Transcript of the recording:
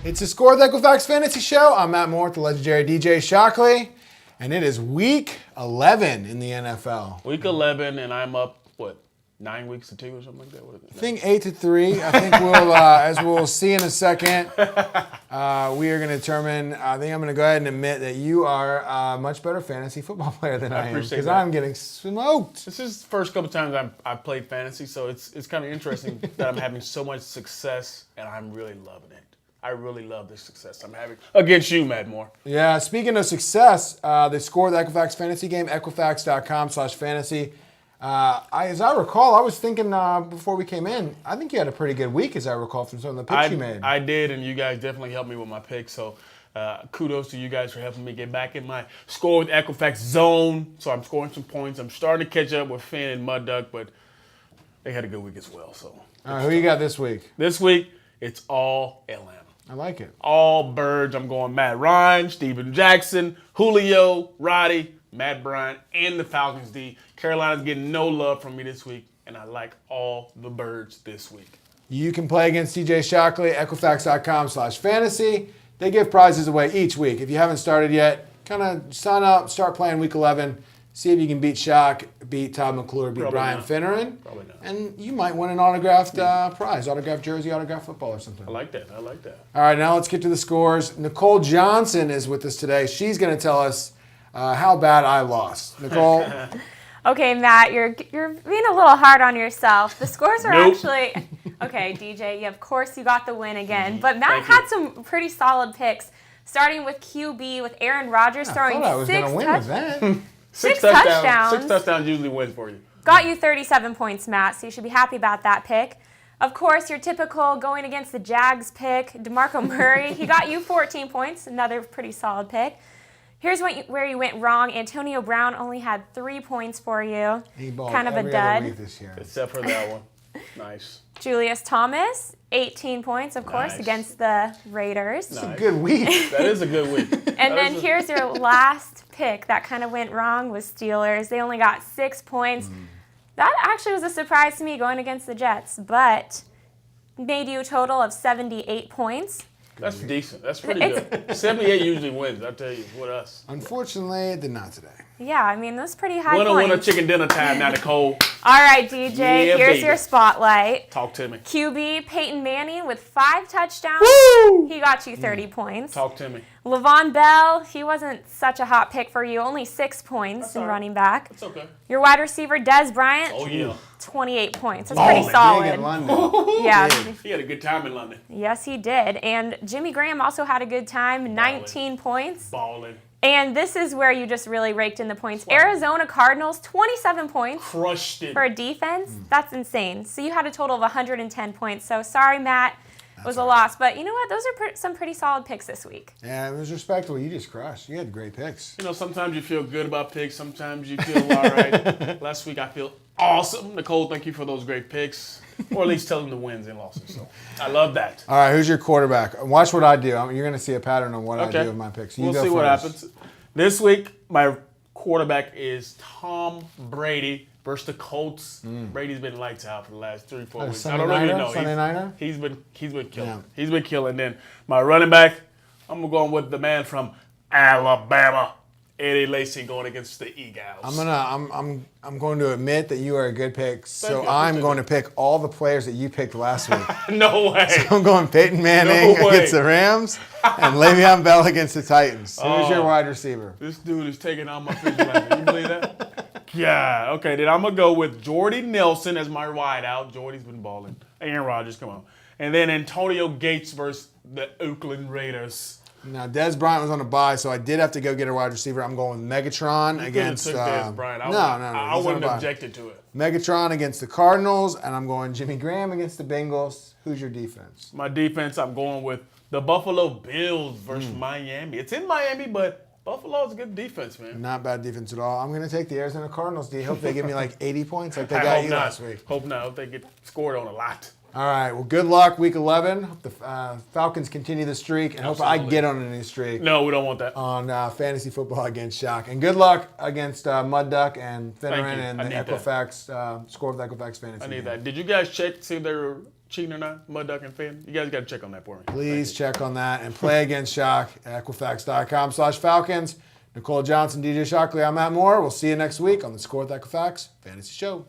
It's the Score with Equifax Fantasy Show. I'm Matt Moore with the legendary DJ Shockley, and it is week 11 in the NFL. Week 11, and I'm up, 9 weeks to 2 or something like that? What is it? I think 8 to 3. I think we'll, as we'll see in a second, we are going to determine. I think I'm going to go ahead and admit that you are a much better fantasy football player than I am, because I'm getting smoked. This is the first couple times I've played fantasy, so it's kind of interesting that I'm having so much success, and I'm really loving it. I really love the success I'm having against you, Matt Moore. Yeah, speaking of success, the Score with Equifax fantasy game, Equifax.com/fantasy. As I recall, I was thinking before we came in, I think you had a pretty good week, as I recall, from some of the picks you made. I did, and you guys definitely helped me with my picks. So kudos to you guys for helping me get back in my Score with Equifax zone. So I'm scoring some points. I'm starting to catch up with Finn and Mud Duck, but they had a good week as well. So all right, who you got this week? This week, it's all Atlanta. I like it. All birds. I'm going Matt Ryan, Steven Jackson, Julio, Roddy, Matt Bryant, and the Falcons D. Carolina's getting no love from me this week, and I like all the birds this week. You can play against DJ Shockley at Equifax.com/fantasy. They give prizes away each week. If you haven't started yet, kind of sign up, start playing week 11. See if you can beat Shock, beat Todd McClure, beat Brian Finneran. Probably not. And you might win an autographed prize, autographed jersey, autographed football or something. I like that. All right, now let's get to the scores. Nicole Johnson is with us today. She's going to tell us how bad I lost. Nicole? Okay, Matt, you're being a little hard on yourself. The scores are actually... Okay, DJ, of course you got the win again. But Matt had some pretty solid picks, starting with QB with Aaron Rodgers throwing I was going to win with that. Six touchdowns. 6 touchdowns usually wins for you. Got you 37 points, Matt, so you should be happy about that pick. Of course, your typical going against the Jags pick, DeMarco Murray. He got you 14 points, another pretty solid pick. Here's where you went wrong. Antonio Brown only had 3 points for you. He balled kind of every a dud. other week this year. Except for that one. Nice. Julius Thomas, 18 points, of course, against the Raiders. That's a good week. That is a good week. And then here's your last pick that kind of went wrong was Steelers. They only got 6 points. That actually was a surprise to me going against the Jets, but made you a total of 78 points. That's decent. That's pretty good. 78 usually wins, I tell you, with us. Unfortunately, it did not today. Yeah, I mean, those pretty high Winner, points. chicken dinner time now, Nicole. All right, DJ, Yeah, here's baby. your spotlight. Talk to me. QB Peyton Manning with 5 touchdowns. Woo! He got you 30 points. Talk to me. Le'Veon Bell, he wasn't such a hot pick for you. Only 6 points That's in all right. running back. It's okay. Your wide receiver, Des Bryant, Oh, yeah. 28 points. That's pretty solid. Big in London. Yeah. He had a good time in London. Yes, he did. And Jimmy Graham also had a good time, 19 points. Balling. And this is where you just really raked in the points. Arizona Cardinals, 27 points. Crushed it. For a defense. That's insane. So you had a total of 110 points. So sorry, Matt. It was a loss. But you know what? Those are some pretty solid picks this week. Yeah, it was respectable. You just crushed. You had great picks. You know, sometimes you feel good about picks. Sometimes you feel all right. Last week I feel awesome. Nicole, thank you for those great picks. Or at least tell them the wins and losses. So I love that. All right, who's your quarterback? Watch what I do. You're going to see a pattern of what I do with my picks. We'll see what happens. This week, my quarterback is Tom Brady versus the Colts. Brady's been lights out for the last 3-4 weeks. I don't really know. Sunday Nighter? He's been killing. Yeah. He's been killing. Then my running back, I'm going with the man from Alabama, Eddie Lacy, going against the Eagles. I'm going to admit that you are a good pick. So I'm going to pick all the players that you picked last week. No way. So I'm going Peyton Manning against the Rams and Le'Veon Bell against the Titans. Who's your wide receiver? This dude is taking out my fridge blanket. You believe that? Yeah. Okay, then I'm going to go with Jordy Nelson as my wideout. Jordy's been balling. Aaron Rodgers, come on. And then Antonio Gates versus the Oakland Raiders. Now, Des Bryant was on a bye, so I did have to go get a wide receiver. I'm going with Megatron against... Took Des Bryant. I wouldn't have objected to it. Megatron against the Cardinals, and I'm going Jimmy Graham against the Bengals. Who's your defense? My defense, I'm going with the Buffalo Bills versus Miami. It's in Miami, but Buffalo's a good defense, man. Not bad defense at all. I'm going to take the Arizona Cardinals. Do you hope they give me like 80 points like they got you last week? Hope not. Hope they get scored on a lot. All right. Well, good luck, Week 11. Hope the Falcons continue the streak, and hope I get on a new streak. No, we don't want that. On fantasy football against Shock. And good luck against Mud Duck and Finneran and the Equifax, Score with Equifax Fantasy. I need that. Did you guys check to see if they were cheating or not? Mud Duck and Finn? You guys got to check on that for me. Please check on that and play against Shock at Equifax.com/Falcons. Nicole Johnson, DJ Shockley, I'm Matt Moore. We'll see you next week on the Score with Equifax Fantasy Show.